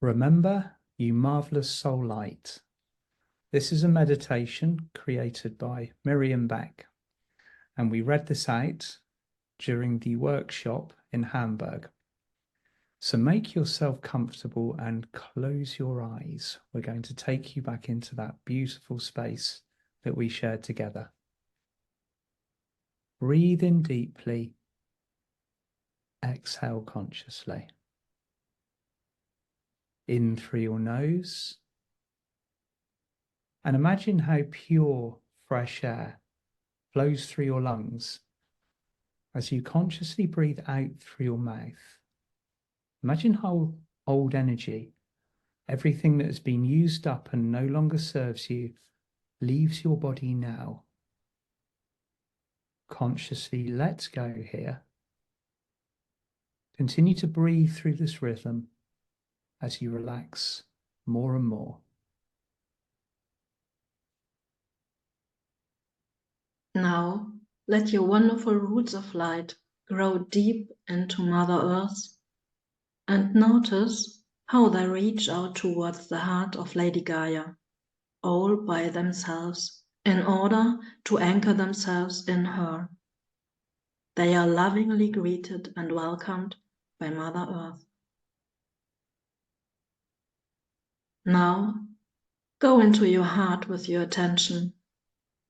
Remember, you marvelous soul light. This is a meditation created by Miriam Beck, and we read this out during the workshop in Hamburg. So make yourself comfortable and close your eyes. We're going to take you back into that beautiful space that we shared together. Breathe in deeply. Exhale consciously. In through your nose. And imagine how pure, fresh air flows through your lungs as you consciously breathe out through your mouth. Imagine how old energy, everything that has been used up and no longer serves you, leaves your body now. Consciously let go here. Continue to breathe through this rhythm as you relax more and more. Now, let your wonderful roots of light grow deep into Mother Earth and notice how they reach out towards the heart of Lady Gaia, all by themselves, in order to anchor themselves in her. They are lovingly greeted and welcomed by Mother Earth. Now, go into your heart with your attention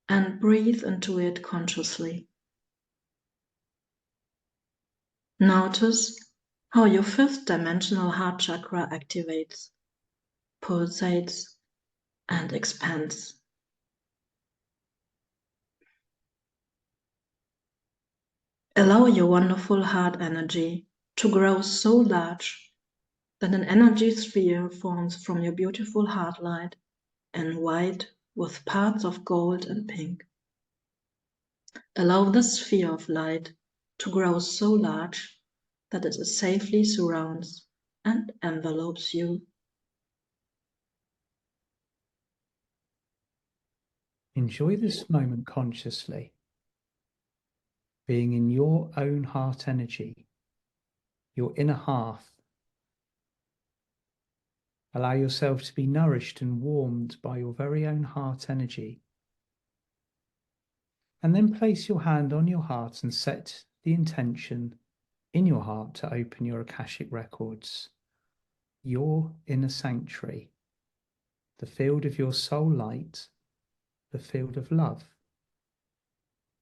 and breathe into it consciously. Notice how your fifth dimensional heart chakra activates, pulsates, and expands. Allow your wonderful heart energy to grow so large that an energy sphere forms from your beautiful heart light in white with parts of gold and pink. Allow this sphere of light to grow so large that it safely surrounds and envelopes you. Enjoy this moment consciously, being in your own heart energy, your inner hearth. Allow yourself to be nourished and warmed by your very own heart energy. And then place your hand on your heart and set the intention in your heart to open your Akashic records, your inner sanctuary, the field of your soul light, the field of love.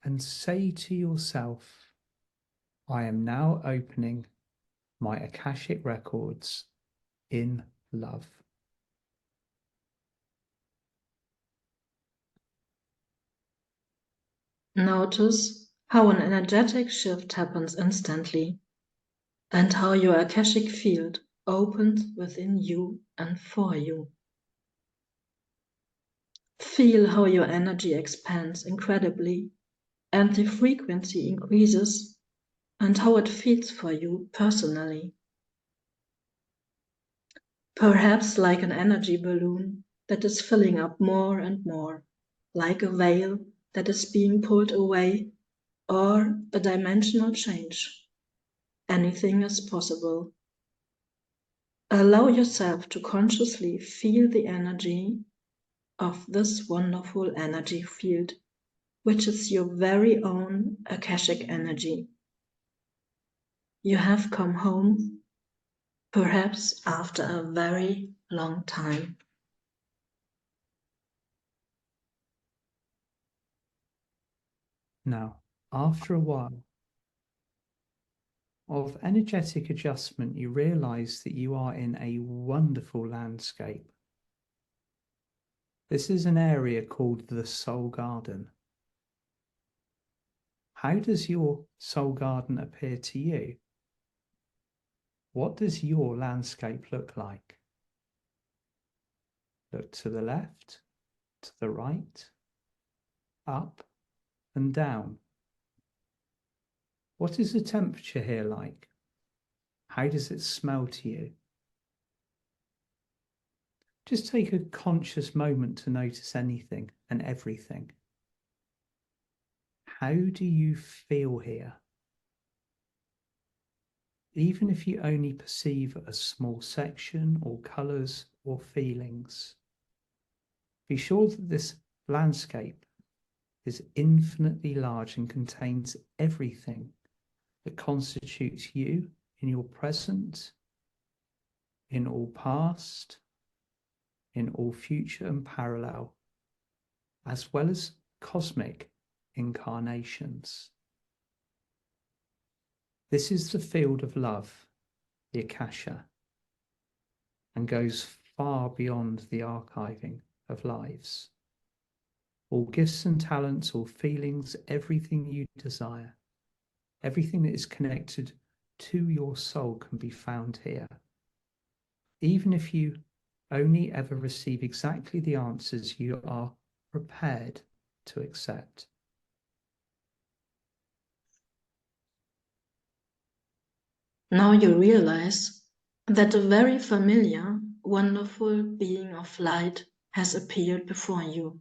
And say to yourself, I am now opening my Akashic records in love. Notice how an energetic shift happens instantly and how your Akashic field opens within you and for you. Feel how your energy expands incredibly and the frequency increases and how it feels for you personally. Perhaps like an energy balloon that is filling up more and more, like a veil that is being pulled away, or a dimensional change. Anything is possible. Allow yourself to consciously feel the energy of this wonderful energy field, which is your very own Akashic energy. You have come home, perhaps after a very long time. Now, after a while of energetic adjustment, you realize that you are in a wonderful landscape. This is an area called the Soul Garden. How does your soul garden appear to you? What does your landscape look like? Look to the left, to the right, up and down. What is the temperature here like? How does it smell to you? Just take a conscious moment to notice anything and everything. How do you feel here? even if you only perceive a small section or colours or feelings. Be sure that this landscape is infinitely large and contains everything that constitutes you in your present, in all past, in all future and parallel, as well as cosmic incarnations. This is the field of love, the Akasha, and goes far beyond the archiving of lives. All gifts and talents, all feelings, everything you desire, everything that is connected to your soul can be found here. Even if you only ever receive exactly the answers you are prepared to accept. Now you realize that a very familiar, wonderful being of light has appeared before you.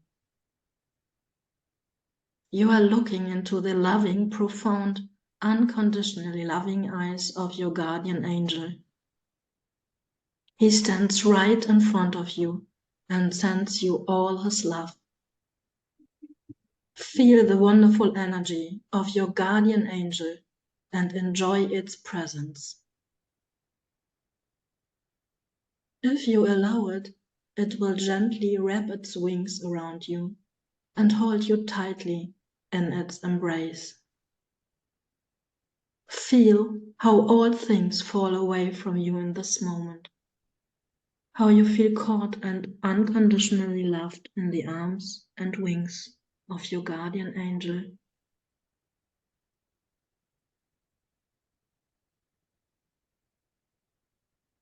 You are looking into the loving, profound, unconditionally loving eyes of your guardian angel. He stands right in front of you and sends you all his love. Feel the wonderful energy of your guardian angel and enjoy its presence. If you allow it, it will gently wrap its wings around you and hold you tightly in its embrace. Feel how all things fall away from you in this moment, how you feel caught and unconditionally loved in the arms and wings of your guardian angel.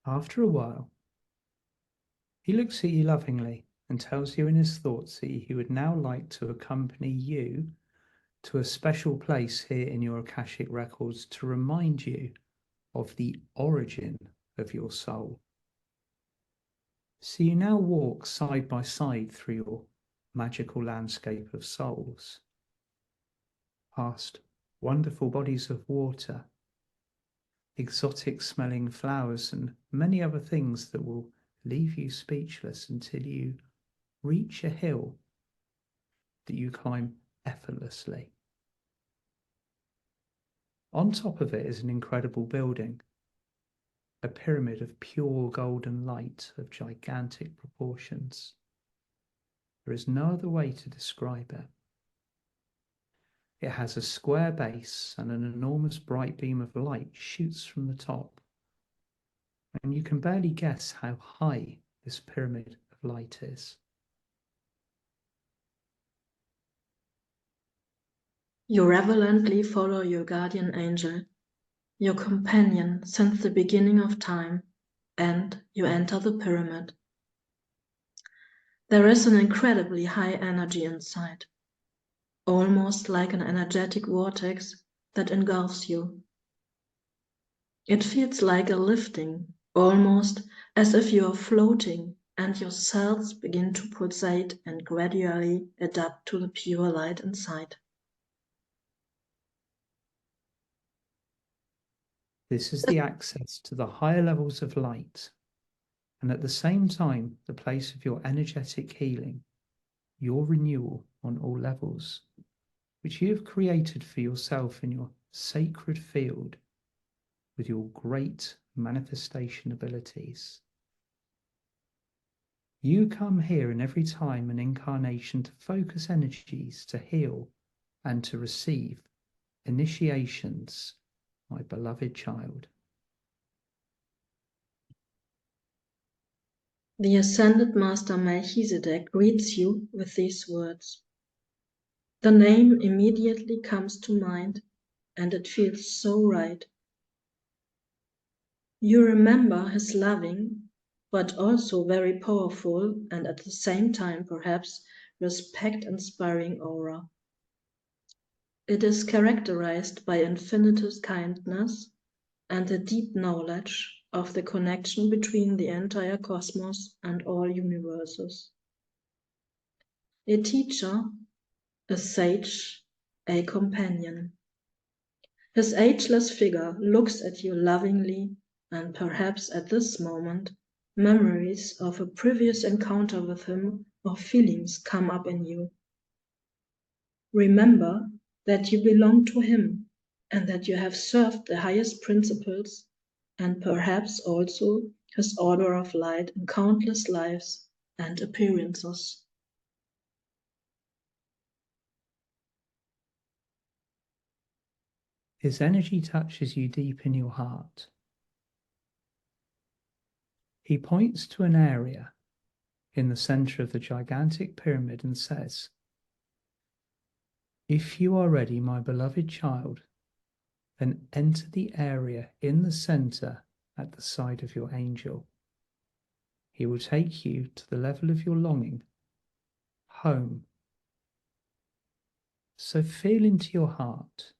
After a while, he looks at you lovingly and tells you in his thoughts that he would now like to accompany you to a special place here in your Akashic records to remind you of the origin of your soul. So you now walk side by side through your magical landscape of souls, past wonderful bodies of water, exotic smelling flowers, and many other things that will leave you speechless until you reach a hill that you climb effortlessly. On top of it is an incredible building, a pyramid of pure golden light of gigantic proportions. There is no other way to describe it. It has a square base and an enormous bright beam of light shoots from the top. And you can barely guess how high this pyramid of light is. You reverently follow your guardian angel, your companion since the beginning of time, and you enter the pyramid. There is an incredibly high energy inside, almost like an energetic vortex that engulfs you. It feels like a lifting, almost as if you are floating and your cells begin to pulsate and gradually adapt to the pure light inside. This is the access to the higher levels of light, and at the same time, the place of your energetic healing, your renewal on all levels, which you have created for yourself in your sacred field with your great manifestation abilities. You come here in every time an incarnation to focus energies, to heal, and to receive initiations, my beloved child. The Ascended Master Melchizedek greets you with these words. The name immediately comes to mind, and it feels so right. You remember his loving, but also very powerful and at the same time perhaps respect-inspiring aura. It is characterized by infinite kindness and a deep knowledge of the connection between the entire cosmos and all universes. A teacher, a sage, a companion. His ageless figure looks at you lovingly, and perhaps at this moment, memories of a previous encounter with him or feelings come up in you. Remember that you belong to him and that you have served the highest principles and perhaps also his order of light in countless lives and appearances. His energy touches you deep in your heart. He points to an area in the center of the gigantic pyramid and says, "If you are ready, my beloved child, then enter the area in the center at the side of your angel. He will take you to the level of your longing, home." So feel into your heart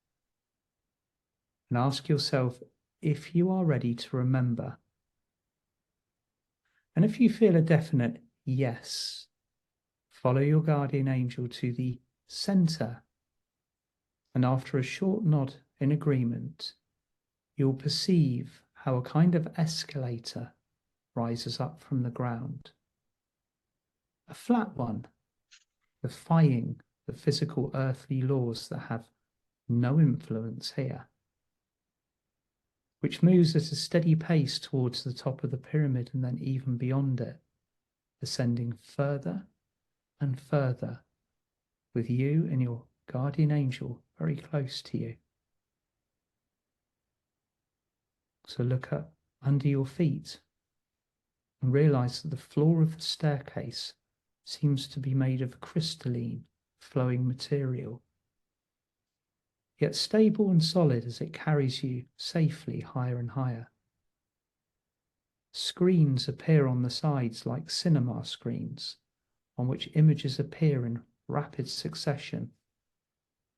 and ask yourself if you are ready to remember. And if you feel a definite yes, follow your guardian angel to the center. And after a short nod in agreement, you'll perceive how a kind of escalator rises up from the ground. A flat one, defying the physical earthly laws that have no influence here, which moves at a steady pace towards the top of the pyramid and then even beyond it, ascending further and further, with you and your guardian angel very close to you. So look up under your feet and realize that the floor of the staircase seems to be made of crystalline, flowing material, yet stable and solid as it carries you safely higher and higher. Screens appear on the sides like cinema screens, on which images appear in rapid succession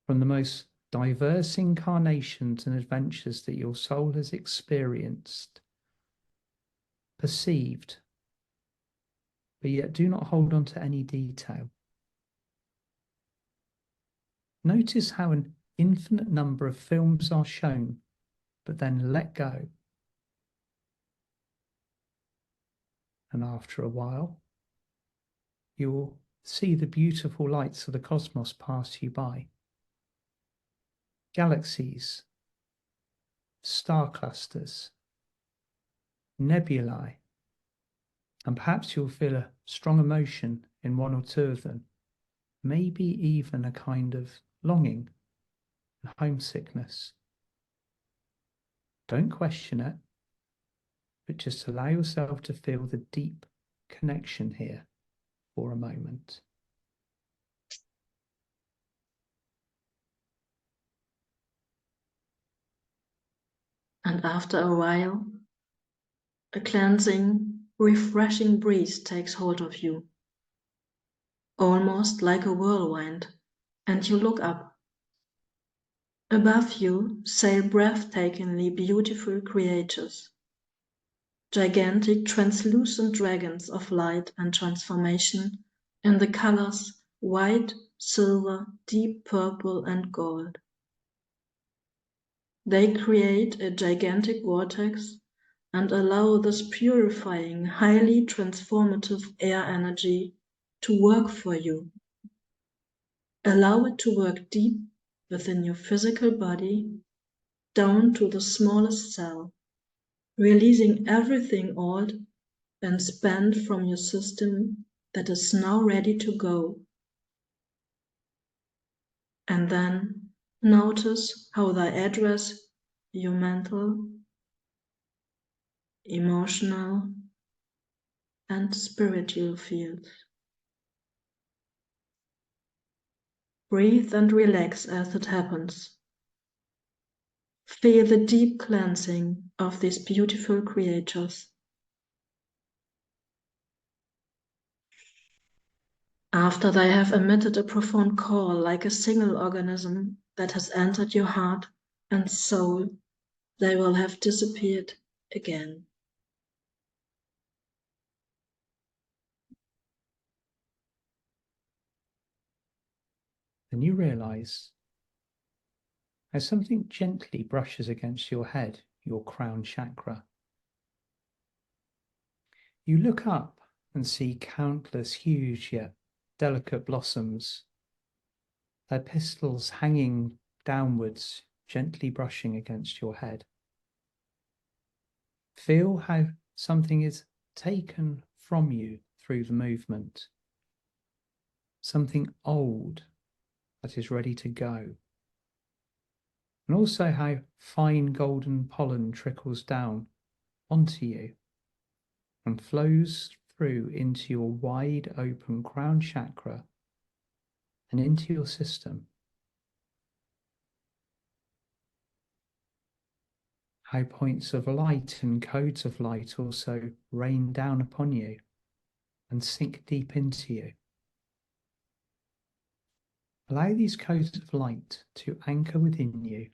from the most diverse incarnations and adventures that your soul has experienced, perceived, but yet do not hold on to any detail. Notice how an infinite number of films are shown, but then let go. And after a while, you will see the beautiful lights of the cosmos pass you by. Galaxies, star clusters, nebulae, and perhaps you'll feel a strong emotion in one or two of them, maybe even a kind of longing and homesickness. Don't question it, but just allow yourself to feel the deep connection here for a moment. And after a while, a cleansing, refreshing breeze takes hold of you, almost like a whirlwind, and you look up. Above you sail breathtakingly beautiful creatures, gigantic translucent dragons of light and transformation in the colors white, silver, deep purple, and gold. They create a gigantic vortex and allow this purifying, highly transformative air energy to work for you. Allow it to work deep within your physical body, down to the smallest cell, releasing everything old and spent from your system that is now ready to go. And then notice how they address your mental, emotional, and spiritual fields. Breathe and relax as it happens. Feel the deep cleansing of these beautiful creatures. After they have emitted a profound call like a single organism that has entered your heart and soul, they will have disappeared again. Then you realize as something gently brushes against your head, your crown chakra. You look up and see countless huge yet delicate blossoms, their petals hanging downwards, gently brushing against your head. Feel how something is taken from you through the movement, something old that is ready to go. And also how fine golden pollen trickles down onto you and flows through into your wide open crown chakra and into your system. How points of light and codes of light also rain down upon you and sink deep into you. Allow these codes of light to anchor within you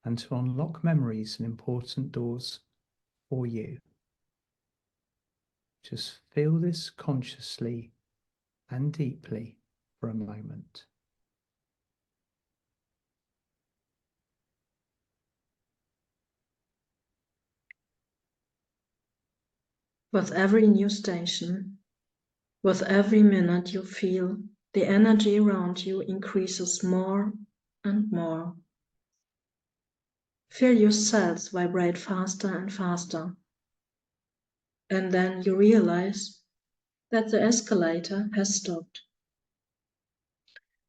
and to unlock memories and important doors for you. Just feel this consciously and deeply for a moment. With every new station, with every minute you feel, the energy around you increases more and more. Feel your cells vibrate faster and faster. And then you realize that the escalator has stopped.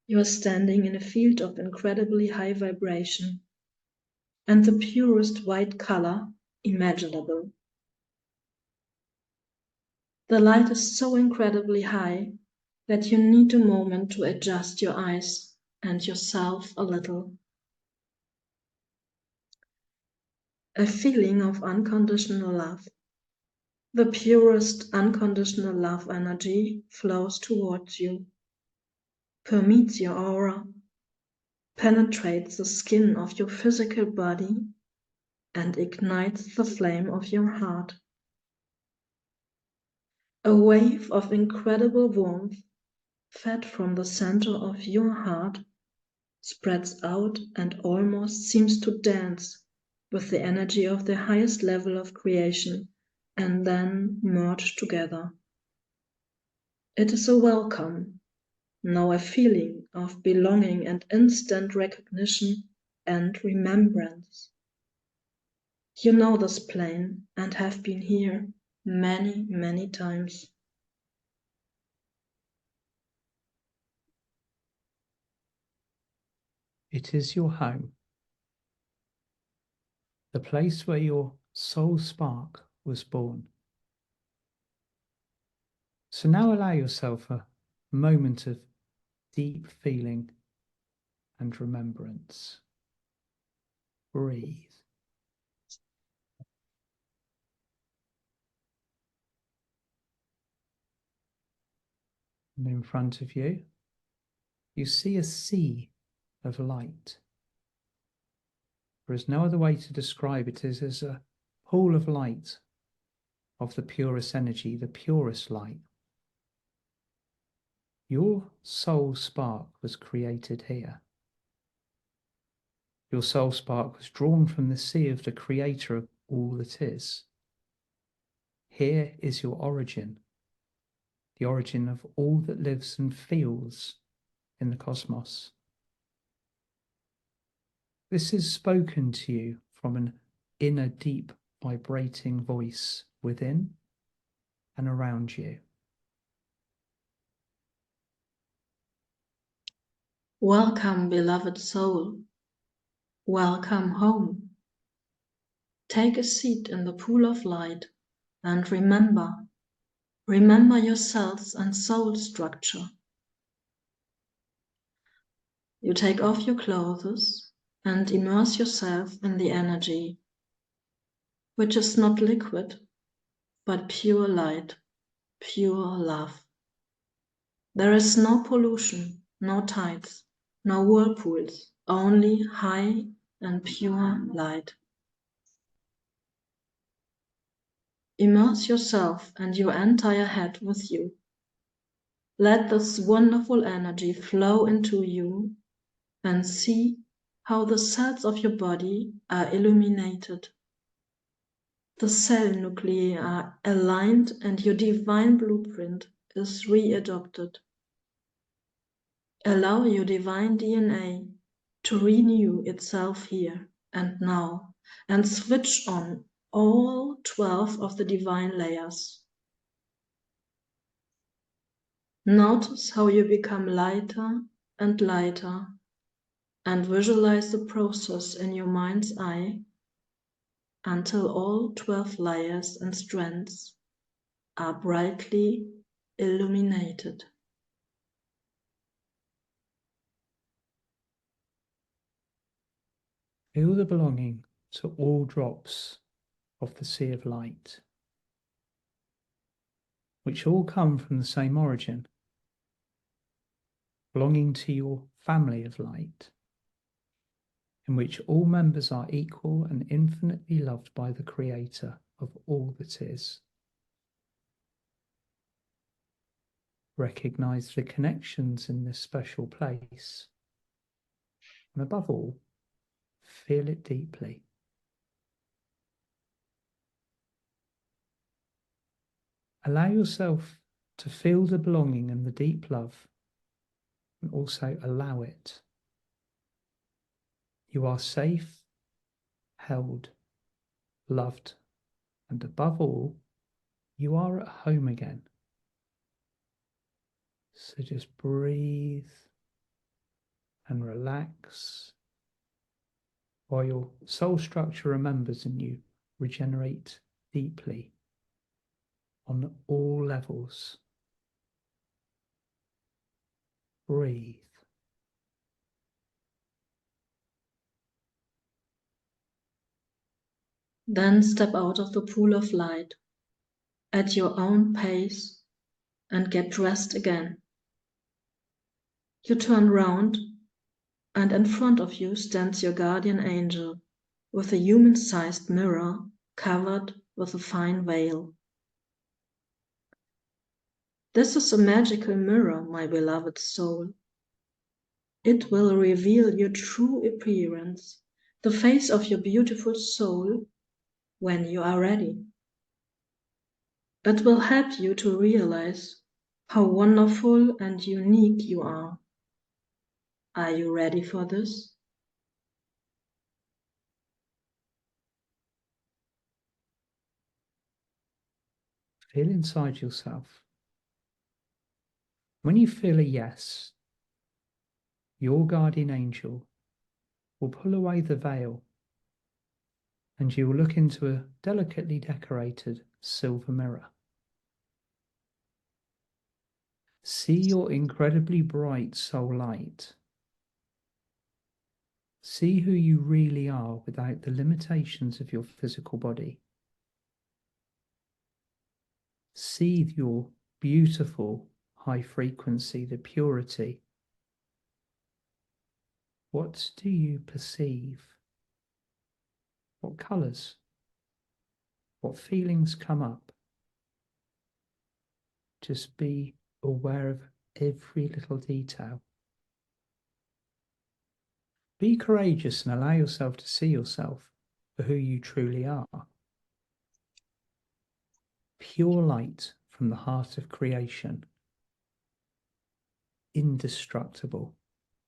You are standing in a field of incredibly high vibration and the purest white color imaginable. The light is so incredibly high that you need a moment to adjust your eyes and yourself a little. A feeling of unconditional love. The purest unconditional love energy flows towards you, permeates your aura, penetrates the skin of your physical body, and ignites the flame of your heart. A wave of incredible warmth, fed from the center of your heart, spreads out and almost seems to dance with the energy of the highest level of creation and then merge together. It is a welcome, now a feeling of belonging and instant recognition and remembrance. You know this plane and have been here many, many times. It is your home, the place where your soul spark was born. So now allow yourself a moment of deep feeling and remembrance. Breathe. And in front of you, you see a sea of light. There is no other way to describe it as a pool of light, of the purest energy, the purest light. Your soul spark was created here. Your soul spark was drawn from the sea of the creator of all that is. Here is your origin, the origin of all that lives and feels in the cosmos. This is spoken to you from an inner deep vibrating voice within and around you. Welcome, beloved soul. Welcome home. Take a seat in the pool of light and remember your cells and soul structure. You take off your clothes and immerse yourself in the energy, which is not liquid, but pure light, pure love. There is no pollution, no tides, no whirlpools, only high and pure light. Immerse yourself and your entire head with you. Let this wonderful energy flow into you and see how the cells of your body are illuminated. The cell nuclei are aligned and your divine blueprint is readopted. Allow your divine DNA to renew itself here and now and switch on all 12 of the divine layers. Notice how you become lighter and lighter and visualize the process in your mind's eye until all 12 layers and strands are brightly illuminated. Feel the belonging to all drops of the sea of light, which all come from the same origin, belonging to your family of light, in which all members are equal and infinitely loved by the Creator of all that is. Recognize the connections in this special place, and above all, feel it deeply. Allow yourself to feel the belonging and the deep love, and also allow it. You are safe, held, loved, and above all, you are at home again. So just breathe and relax while your soul structure remembers and you regenerate deeply on all levels. Breathe. Then step out of the pool of light at your own pace and get dressed again. You turn round and in front of you stands your guardian angel with a human-sized mirror covered with a fine veil. This is a magical mirror, my beloved soul. It will reveal your true appearance, the face of your beautiful soul, when you are ready. It will help you to realize how wonderful and unique you are. Are you ready for this? Feel inside yourself. When you feel a yes, your guardian angel will pull away the veil and you will look into a delicately decorated silver mirror. See your incredibly bright soul light. See who you really are without the limitations of your physical body. See your beautiful high frequency, the purity. What do you perceive? What colours? What feelings come up? Just be aware of every little detail. Be courageous and allow yourself to see yourself for who you truly are. Pure light from the heart of creation. Indestructible,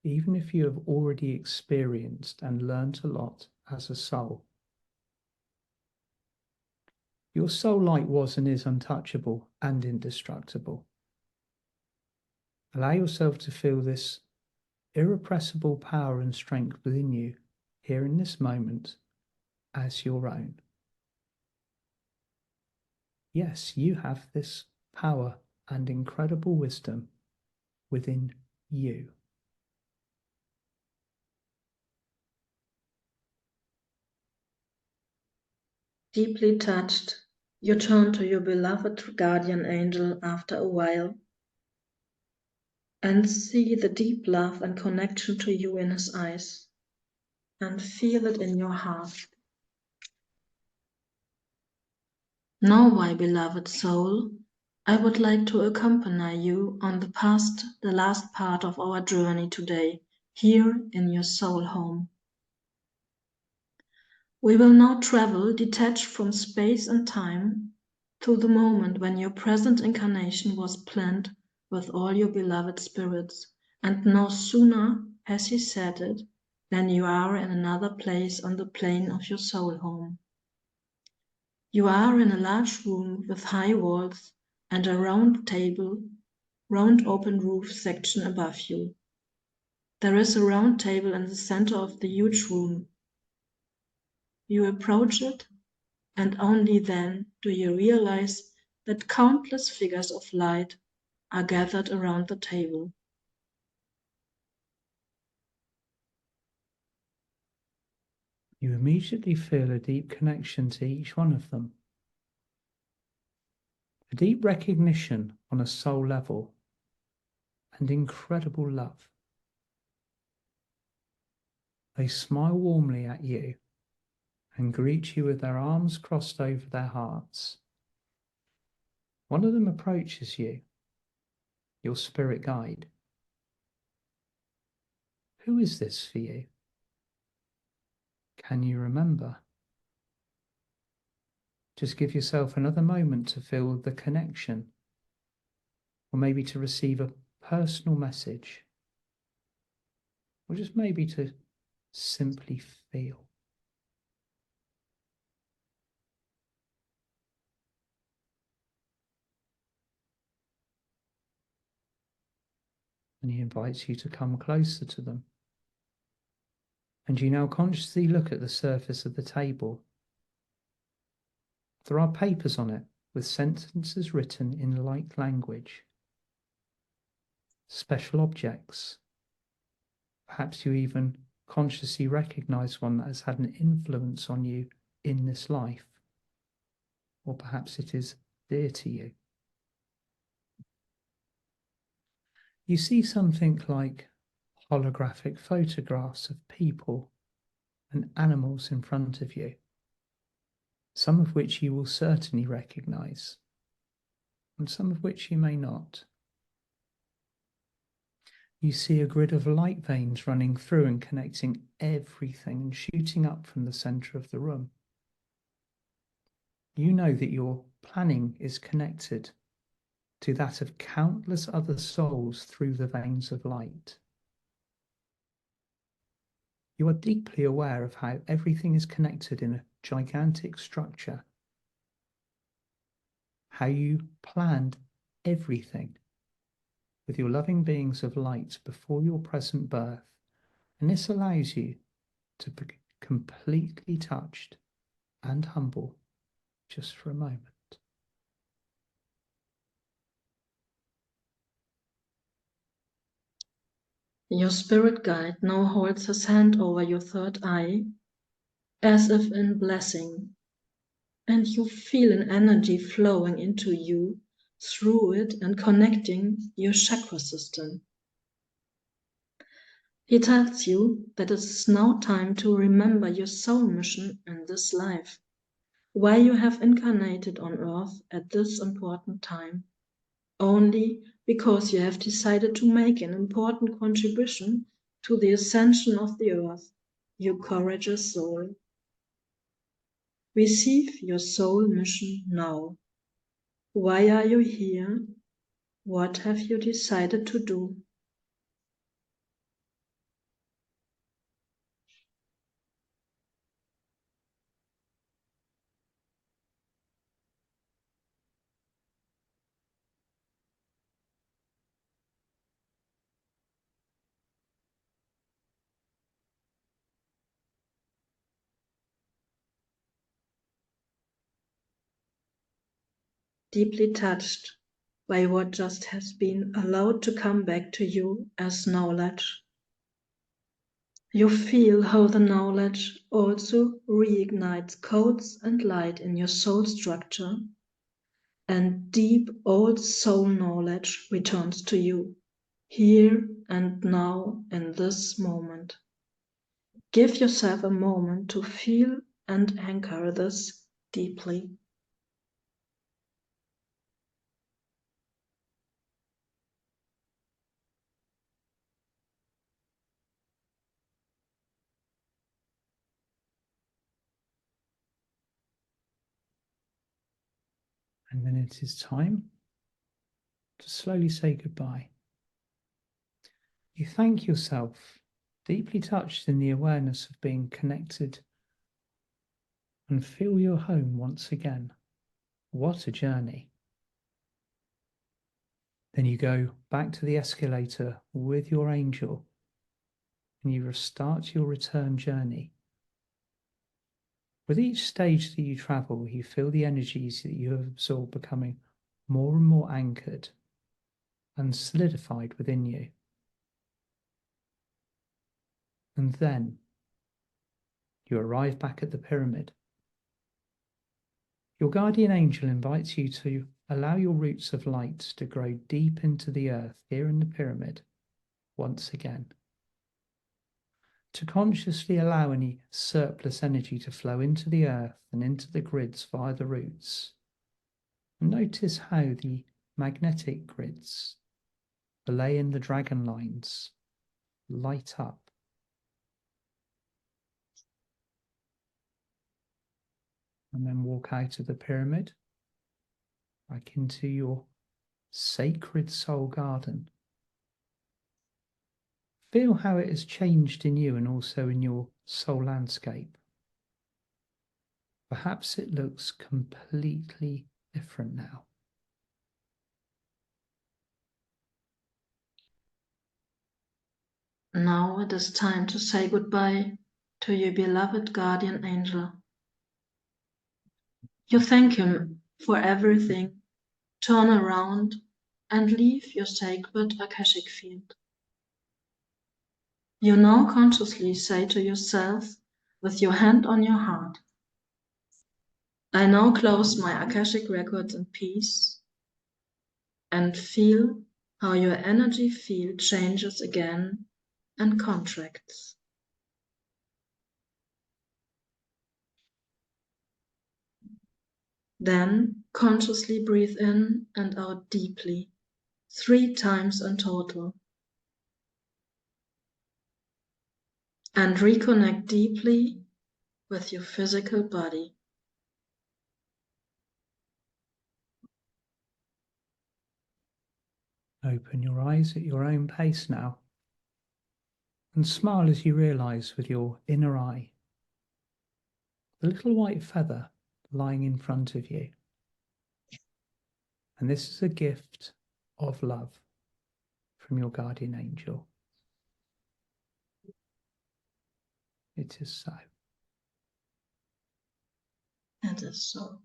even if you have already experienced and learnt a lot as a soul. Your soul light was and is untouchable and indestructible. Allow yourself to feel this irrepressible power and strength within you here in this moment as your own. Yes, you have this power and incredible wisdom within you. Deeply touched, you turn to your beloved guardian angel after a while and see the deep love and connection to you in his eyes and feel it in your heart. Now, my beloved soul, I would like to accompany you on the last part of our journey today, here in your soul home. We will now travel detached from space and time to the moment when your present incarnation was planned with all your beloved spirits, and no sooner has he said it than you are in another place on the plane of your soul home. You are in a large room with high walls and a round open roof section above you. There is a round table in the center of the huge room. You approach it, and only then do you realize that countless figures of light are gathered around the table. You immediately feel a deep connection to each one of them. A deep recognition on a soul level and incredible love. They smile warmly at you and greet you with their arms crossed over their hearts. One of them approaches you, your spirit guide. Who is this for you? Can you remember? Just give yourself another moment to feel the connection, or maybe to receive a personal message, or just maybe to simply feel. And he invites you to come closer to them. And you now consciously look at the surface of the table. There are papers on it with sentences written in light language. Special objects. Perhaps you even consciously recognize one that has had an influence on you in this life. Or perhaps it is dear to you. You see something like holographic photographs of people and animals in front of you, some of which you will certainly recognize, and some of which you may not. You see a grid of light veins running through and connecting everything and shooting up from the center of the room. You know that your planning is connected to that of countless other souls through the veins of light. You are deeply aware of how everything is connected in a gigantic structure, how you planned everything with your loving beings of light before your present birth, and this allows you to be completely touched and humble just for a moment. Your spirit guide now holds his hand over your third eye, as if in blessing, and you feel an energy flowing into you through it and connecting your chakra system. He tells you that it is now time to remember your soul mission in this life, why you have incarnated on earth at this important time, only because you have decided to make an important contribution to the ascension of the earth, your courageous soul. Receive your soul mission now. Why are you here? What have you decided to do? Deeply touched by what just has been allowed to come back to you as knowledge. You feel how the knowledge also reignites codes and light in your soul structure, and deep old soul knowledge returns to you, here and now in this moment. Give yourself a moment to feel and anchor this deeply. And then it is time to slowly say goodbye. You thank yourself, deeply touched in the awareness of being connected, and feel your home once again. What a journey. Then you go back to the escalator with your angel and you restart your return journey. With each stage that you travel, you feel the energies that you have absorbed becoming more and more anchored and solidified within you. And then you arrive back at the pyramid. Your guardian angel invites you to allow your roots of light to grow deep into the earth here in the pyramid once again. To consciously allow any surplus energy to flow into the earth and into the grids via the roots. And notice how the magnetic grids, the ley and the dragon lines, light up. And then walk out of the pyramid back into your sacred soul garden. Feel how it has changed in you and also in your soul landscape. Perhaps it looks completely different now. Now it is time to say goodbye to your beloved guardian angel. You thank him for everything, turn around and leave your sacred Akashic field. You now consciously say to yourself with your hand on your heart, I now close my Akashic records in peace and feel how your energy field changes again and contracts. Then consciously breathe in and out deeply, 3 times in total. And reconnect deeply with your physical body. Open your eyes at your own pace now and smile as you realize with your inner eye the little white feather lying in front of you. And this is a gift of love from your guardian angel. It is so. It is so.